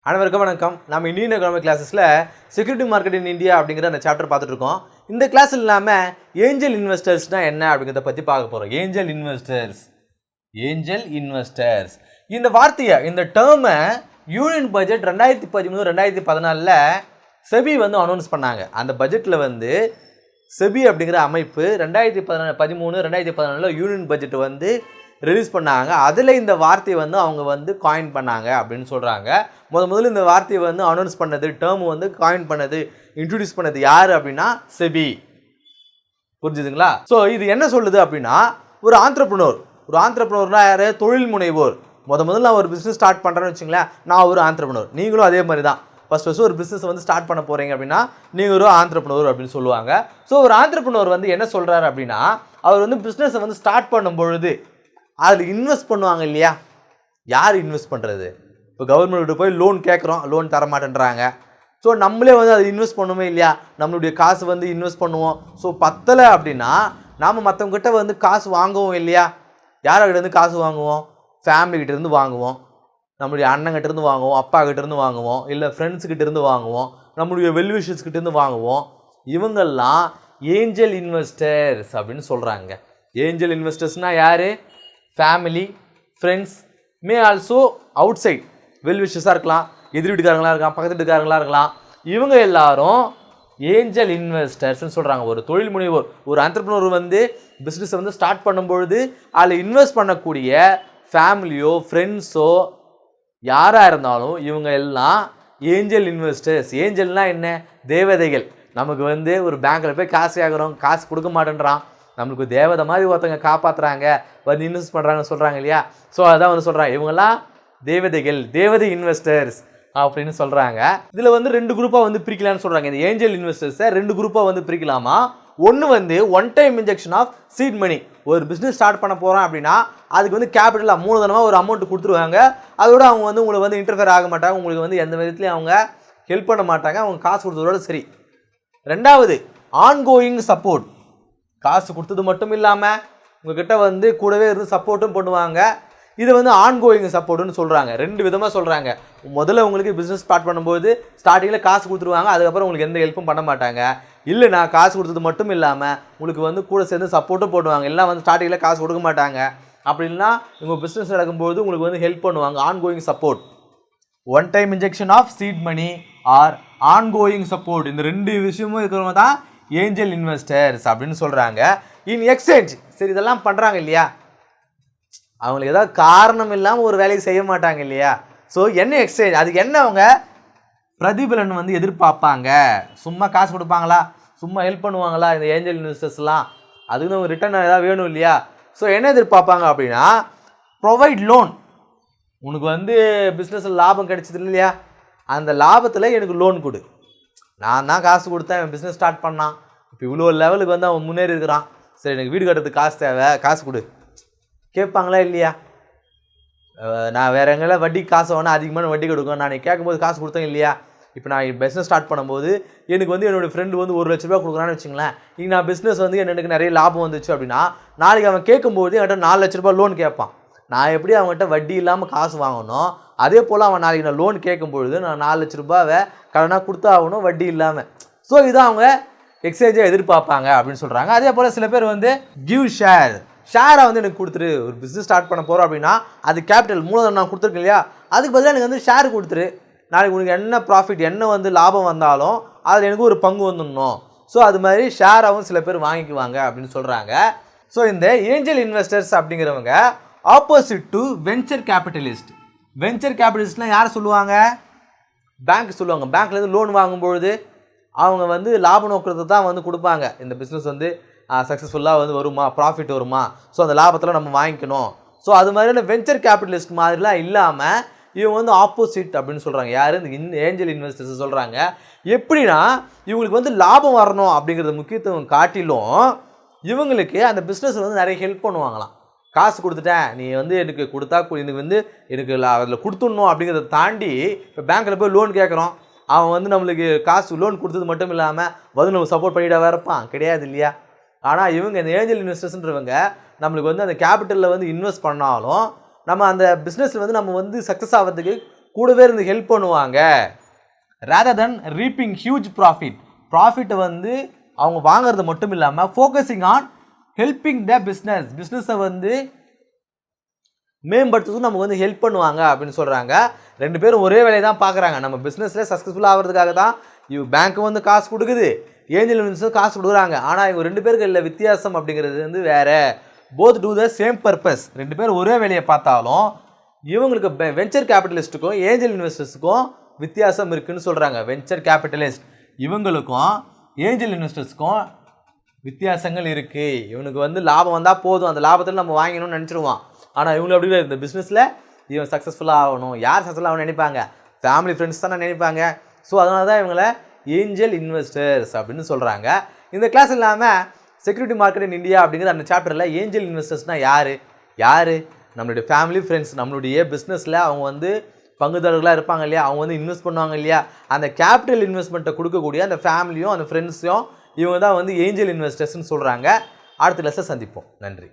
அனைவருக்கும் வணக்கம். நம்ம இந்தியன் எக்கனாமிக் கிளாஸஸில் செக்யூரிட்டி மார்க்கெட் இன் இந்தியா அப்படிங்கிற அந்த சாப்டர் பார்த்துட்டு இருக்கோம். இந்த கிளாஸ் இல்லாமல் ஏஞ்சல் இன்வெஸ்டர்ஸ்னால் என்ன அப்படிங்கிறத பற்றி பார்க்க போகிறோம். ஏஞ்சல் இன்வெஸ்டர்ஸ் இந்த வார்த்தையை, இந்த டேர்மை யூனியன் பட்ஜெட் 2013-2014 செபி வந்து அனௌன்ஸ் பண்ணாங்க. அந்த பட்ஜெட்டில் வந்து செபி அப்படிங்கிற அமைப்பு 2013-2014 யூனியன் பட்ஜெட் வந்து ரிலீஸ் பண்ணாங்க. அதில் இந்த வார்த்தையை வந்து அவங்க வந்து காயின் பண்ணாங்க அப்படின்னு சொல்கிறாங்க. முதல்ல இந்த வார்த்தையை வந்து அனௌன்ஸ் பண்ணது, டேர்ம் வந்து காயின் பண்ணது, இன்ட்ரடியூஸ் பண்ணது யார் அப்படின்னா செபி. புரிஞ்சுதுங்களா? ஸோ இது என்ன சொல்லுது அப்படின்னா, ஒரு ஆந்திரப்ரனர்னா யார்? தொழில் முனைவோர். முதல்ல நான் ஒரு பிஸ்னஸ் ஸ்டார்ட் பண்ணுறேன்னு வச்சுங்களேன், நான் ஒரு ஆந்திரப்ரனர். நீங்களும் அதே மாதிரி தான். ஃபஸ்ட்டு ஒரு பிஸ்னஸ் வந்து ஸ்டார்ட் பண்ண போகிறீங்க அப்படின்னா நீங்கள் ஒரு ஆந்திரப்ரனர் அப்படின்னு சொல்லுவாங்க. ஸோ ஒரு ஆந்திரப்ரனர் வந்து என்ன சொல்கிறாரு அப்படின்னா, அவர் வந்து பிஸ்னஸை வந்து ஸ்டார்ட் பண்ணும் பொழுது அதில் இன்வெஸ்ட் பண்ணுவாங்க இல்லையா? யார் இன்வெஸ்ட் பண்ணுறது? இப்போ கவர்மெண்ட்டு போய் லோன் கேட்குறோம், லோன் தர மாட்டேன்றாங்க. ஸோ நம்மளே வந்து அதை இன்வெஸ்ட் பண்ணுவோமே இல்லையா? நம்மளுடைய காசு வந்து இன்வெஸ்ட் பண்ணுவோம். ஸோ பத்தலை அப்படின்னா நாம் மற்றவங்ககிட்ட வந்து காசு வாங்குவோம் இல்லையா? யார்கிட்டேருந்து காசு வாங்குவோம்? ஃபேமிலிக்கிட்டேருந்து வாங்குவோம், நம்மளுடைய அண்ணங்கிட்டேருந்து வாங்குவோம், அப்பா கிட்டேருந்து வாங்குவோம், இல்லை ஃப்ரெண்ட்ஸுக்கிட்டேருந்து வாங்குவோம், நம்மளுடைய வெல்விஷர்ஸ்கிட்டேருந்து வாங்குவோம். இவங்கெல்லாம் ஏஞ்சல் இன்வெஸ்டர்ஸ் அப்படின்னு சொல்கிறாங்க. ஏஞ்சல் இன்வெஸ்டர்ஸ்னால் யார்? Family, friends, may also outside வெல்விஷஸாக இருக்கலாம், எதிர் வீட்டுக்காரங்களாக இருக்கலாம், பக்கத்து வீட்டுக்காரங்களாக இருக்கலாம். இவங்க எல்லாரும் ஏஞ்சல் இன்வெஸ்டர்ஸ்ன்னு சொல்கிறாங்க. ஒரு தொழில் முனைவோர், ஒரு ஆண்டர்பிரனர் வந்து பிஸ்னஸை வந்து ஸ்டார்ட் பண்ணும்பொழுது அதில் இன்வெஸ்ட் பண்ணக்கூடிய ஃபேமிலியோ ஃப்ரெண்ட்ஸோ யாராக இருந்தாலும் இவங்க எல்லாம் ஏஞ்சல் இன்வெஸ்டர்ஸ். ஏஞ்சல்னால் என்ன? தேவதைகள். நமக்கு வந்து ஒரு பேங்க்கில் போய் காசு கேட்குறோம், காசு கொடுக்க மாட்டேன்றான், நம்மளுக்கு தேவதை மாதிரி ஒருத்தங்க காப்பாற்றுறாங்க, வந்து இன்வெஸ்ட் பண்ணுறாங்கன்னு சொல்கிறாங்க இல்லையா? ஸோ அதான் வந்து சொல்கிறாங்க, இவங்கெல்லாம் தேவதைகள், தேவதை இன்வெஸ்டர்ஸ் அப்படின்னு சொல்கிறாங்க. இதில் வந்து 2 குரூப்பாக வந்து பிரிக்கலான்னு சொல்கிறாங்க. இந்த ஏஞ்சல் இன்வெஸ்டர்ஸை 2 குரூப்பாக வந்து பிரிக்கலாமா? ஒன்று வந்து one time injection of seed money. ஒரு பிஸ்னஸ் ஸ்டார்ட் பண்ண போகிறோம் அப்படின்னா அதுக்கு வந்து கேபிட்டலாக மூலதனமாக ஒரு அமௌண்ட் கொடுத்துருவாங்க. அதோட அவங்க வந்து உங்களுக்கு வந்து இன்டர்ஃபியர் ஆக மாட்டாங்க, உங்களுக்கு வந்து எந்த விதத்துலையும் அவங்க ஹெல்ப் பண்ண மாட்டாங்க, அவங்க காசு கொடுத்ததோட சரி. ரெண்டாவது ஆன்கோயிங் சப்போர்ட். காசு கொடுத்தது மட்டும் இல்லாமல் உங்கள்கிட்ட வந்து கூடவே இருந்து சப்போர்ட்டும் பண்ணுவாங்க. இது வந்து ஆன்கோயிங் சப்போர்ட்டுன்னு சொல்கிறாங்க. 2 விதமாக சொல்கிறாங்க. முதல்ல உங்களுக்கு பிஸ்னஸ் ஸ்டார்ட் பண்ணும்போது ஸ்டார்டிங்கில் காசு கொடுத்துருவாங்க, அதுக்கப்புறம் உங்களுக்கு எந்த ஹெல்ப்பும் பண்ண மாட்டாங்க. இல்லைனா காசு கொடுத்தது மட்டும் இல்லாமல் உங்களுக்கு வந்து கூட சேர்ந்து சப்போர்ட்டும் போடுவாங்க. எல்லாம் வந்து ஸ்டார்டிங்கில் காசு கொடுக்க மாட்டாங்க. அப்படின்னா உங்கள் பிஸ்னஸ் நடக்கும்போது உங்களுக்கு வந்து ஹெல்ப் பண்ணுவாங்க. Ongoing support. One time injection of seed money or ongoing support. இந்த 2 விஷயமும் இருக்கிறவங்க தான் ஏஞ்சல் இன்வெஸ்டர்ஸ் அப்படின்னு சொல்கிறாங்க. இன் எக்ஸ்சேஞ்ச், சரி இதெல்லாம் பண்ணுறாங்க இல்லையா, அவங்களுக்கு ஏதாவது காரணம் இல்லாமல் ஒரு வேலையை செய்ய மாட்டாங்க இல்லையா? ஸோ என்ன எக்ஸ்சேஞ்ச், அதுக்கு என்ன அவங்க பிரதிபலன் வந்து எதிர்பார்ப்பாங்க? சும்மா காசு கொடுப்பாங்களா? சும்மா ஹெல்ப் பண்ணுவாங்களா இந்த ஏஞ்சல் இன்வெஸ்டர்ஸ்லாம்? அதுக்கு அவங்க ரிட்டர்ன் ஏதாவது வேணும் இல்லையா? ஸோ என்ன எதிர்பார்ப்பாங்க அப்படின்னா, ப்ரொவைட் லோன். உனக்கு வந்து பிஸ்னஸில் லாபம் கிடைச்சது இல்லையா, அந்த லாபத்தில் எனக்கு லோன் கொடு. நான் தான் காசு கொடுத்தேன், என் பிஸ்னஸ் ஸ்டார்ட் பண்ணான், இப்போ இவ்வளோ லெவலுக்கு வந்து அவன் முன்னேறி இருக்கிறான், சரி எனக்கு வீடு கட்டுறதுக்கு காசு தேவை, காசு கொடு. கேட்பாங்களா இல்லையா? நான் வேறு எங்கெல்லாம் வட்டி காசு வேணால் அதிகமான வட்டி கொடுக்கும், நான் கேட்கும்போது காசு கொடுத்தேன் இல்லையா? இப்போ நான் பிஸ்னஸ் ஸ்டார்ட் பண்ணும்போது எனக்கு வந்து என்னோடய ஃப்ரெண்டு வந்து 1 லட்ச ரூபா கொடுக்குறான்னு வச்சுங்களேன். இங்கே நான் பிஸ்னஸ் வந்து எனக்கு நிறைய லாபம் வந்துச்சு அப்படின்னா நாளைக்கு அவன் கேட்கும்போது என்கிட்ட 4 லட்ச ரூபா லோன் கேட்பான். நான் எப்படி அவங்ககிட்ட வட்டி இல்லாமல் காசு வாங்கணும், அதே போல் அவன் நாளைக்கு நான் லோன் கேட்கும்பொழுது நான் 4 லட்ச ரூபாவை கடனாக கொடுத்தாகணும் வட்டி இல்லாமல். ஸோ இதான் அவங்க எக்ஸ்சேஞ்சாக எதிர்பார்ப்பாங்க அப்படின்னு சொல்கிறாங்க. அதே போல் சில பேர் வந்து கிவ் ஷேரை வந்து எனக்கு கொடுத்துரு. ஒரு பிஸ்னஸ் ஸ்டார்ட் பண்ண போகிறோம் அப்படின்னா அது கேபிட்டல் மூலதனம் நான் கொடுத்துருக்கேன் இல்லையா, அதுக்கு பதிலாக எனக்கு வந்து ஷேர் கொடுத்துரு. நாளைக்கு உனக்கு என்ன ப்ராஃபிட், என்ன வந்து லாபம் வந்தாலும் அதில் எனக்கு ஒரு பங்கு வந்துடணும். ஸோ அது மாதிரி ஷேராகவும் சில பேர் வாங்கிக்குவாங்க அப்படின்னு சொல்கிறாங்க. ஸோ இந்த ஏஞ்சல் இன்வெஸ்டர்ஸ் அப்படிங்கிறவங்க opposite to venture capitalist. Venture கேபிட்டலிஸ்ட்லாம் யார் சொல்லுவாங்க? பேங்க் சொல்லுவாங்க. பேங்க்லேருந்து லோன் வாங்கும்பொழுது அவங்க வந்து லாப நோக்கத்தை தான் வந்து கொடுப்பாங்க. இந்த பிஸ்னஸ் வந்து சக்ஸஸ்ஃபுல்லாக வந்து வருமா, ப்ராஃபிட் வருமா, ஸோ அந்த லாபத்தில் நம்ம வாங்கிக்கணும். ஸோ அது மாதிரியான வெஞ்சர் கேபிட்டலிஸ்ட் மாதிரிலாம் இல்லாமல் இவங்க வந்து ஆப்போசிட் அப்படின்னு சொல்கிறாங்க. யார்? இந்த ஏஞ்சல் இன்வெஸ்டர்ஸ் சொல்கிறாங்க. எப்படின்னா இவங்களுக்கு வந்து லாபம் வரணும் அப்படிங்கிறது முக்கியத்துவம் காட்டிலும் இவங்களுக்கு அந்த பிஸ்னஸில் வந்து நிறைய ஹெல்ப் பண்ணுவாங்களாம். காசு கொடுத்துட்டேன், நீ வந்து எனக்கு கொடுத்தா எனக்கு வந்து எனக்கு அதில் கொடுத்துடணும் அப்படிங்கிறத தாண்டி இப்போ பேங்க்கில் போய் லோன் கேட்குறோம், அவன் வந்து நம்மளுக்கு காசு லோன் கொடுத்தது மட்டும் இல்லாமல் வந்து நம்ம சப்போர்ட் பண்ணிவிட இருப்பான் கிடையாது இல்லையா? ஆனால் இவங்க இந்த ஏஞ்சல் இன்வெஸ்டர்ஸ்ன்றவங்க நம்மளுக்கு வந்து அந்த கேபிட்டலில் வந்து இன்வெஸ்ட் பண்ணாலும் நம்ம அந்த பிஸ்னஸில் வந்து நம்ம வந்து சக்ஸஸ் ஆகிறதுக்கு கூடவே இருந்து ஹெல்ப் பண்ணுவாங்க. rather than reaping huge ப்ராஃபிட்டை வந்து அவங்க வாங்குறது மட்டும் இல்லாமல் ஃபோக்கஸிங் ஆன் ஹெல்பிங் த பிஸ்னஸை வந்து மேம்படுத்துறதுக்கு நமக்கு வந்து ஹெல்ப் பண்ணுவாங்க அப்படின்னு சொல்கிறாங்க. 2 பேரும் ஒரே வேலையை தான் பார்க்குறாங்க. நம்ம பிஸ்னஸில் சக்ஸஸ்ஃபுல்லாக ஆகிறதுக்காக தான் பேங்க்கு வந்து காசு கொடுக்குது, ஏஞ்சல் இன்வெஸ்டர்ஸ் காசு கொடுக்குறாங்க. ஆனால் இவங்க 2 பேருக்கு இல்லை வித்தியாசம் அப்படிங்கிறது வந்து வேறு. Both do the same purpose. 2 பேர் ஒரே வேலையை பார்த்தாலும் இவங்களுக்கு வெஞ்சர் கேபிட்டலிஸ்ட்டுக்கும் ஏஞ்சல் இன்வெஸ்டர்ஸுக்கும் வித்தியாசம் இருக்குதுன்னு சொல்கிறாங்க. வெஞ்சர் கேபிட்டலிஸ்ட் இவங்களுக்கும் ஏஞ்சல் இன்வெஸ்டர்ஸுக்கும் வித்தியாசங்கள் இருக்குது. இவனுக்கு வந்து லாபம் வந்தால் போதும், அந்த லாபத்தில் நம்ம வாங்கணும்னு நினச்சிடுவான். ஆனால் இவங்களும் அப்படி இல்லை. இந்த பிஸ்னஸில் இவன் சக்ஸஸ்ஃபுல்லாக ஆகணும். யார் சக்ஸஸ்ஃபுல்லாக ஆகணும்னு நினைப்பாங்க? ஃபேமிலி ஃப்ரெண்ட்ஸ் தானே நினைப்பாங்க. ஸோ அதனால தான் இவங்களை ஏஞ்சல் இன்வெஸ்டர்ஸ் அப்படின்னு சொல்கிறாங்க. இந்த கிளாஸ் இல்லாமல் செக்யூரிட்டி மார்க்கெட் இன் இந்தியா அப்படிங்கிற அந்த சாப்டரில் ஏஞ்சல் இன்வெஸ்டர்ஸ்னால் யார் நம்மளுடைய ஃபேமிலி ஃப்ரெண்ட்ஸ், நம்மளுடைய பிஸ்னஸில் அவங்க வந்து பங்குதாரர்களாக இருப்பாங்க இல்லையா, அவங்க வந்து இன்வெஸ்ட் பண்ணுவாங்க இல்லையா, அந்த கேபிட்டல் இன்வெஸ்ட்மெண்ட்டை கொடுக்கக்கூடிய அந்த ஃபேமிலியும் அந்த ஃப்ரெண்ட்ஸையும் இவங்க தான் வந்து ஏஞ்சல் இன்வெஸ்டர்ஸ்ன்னு சொல்கிறாங்க. அடுத்த கிளாஸை சந்திப்போம். நன்றி.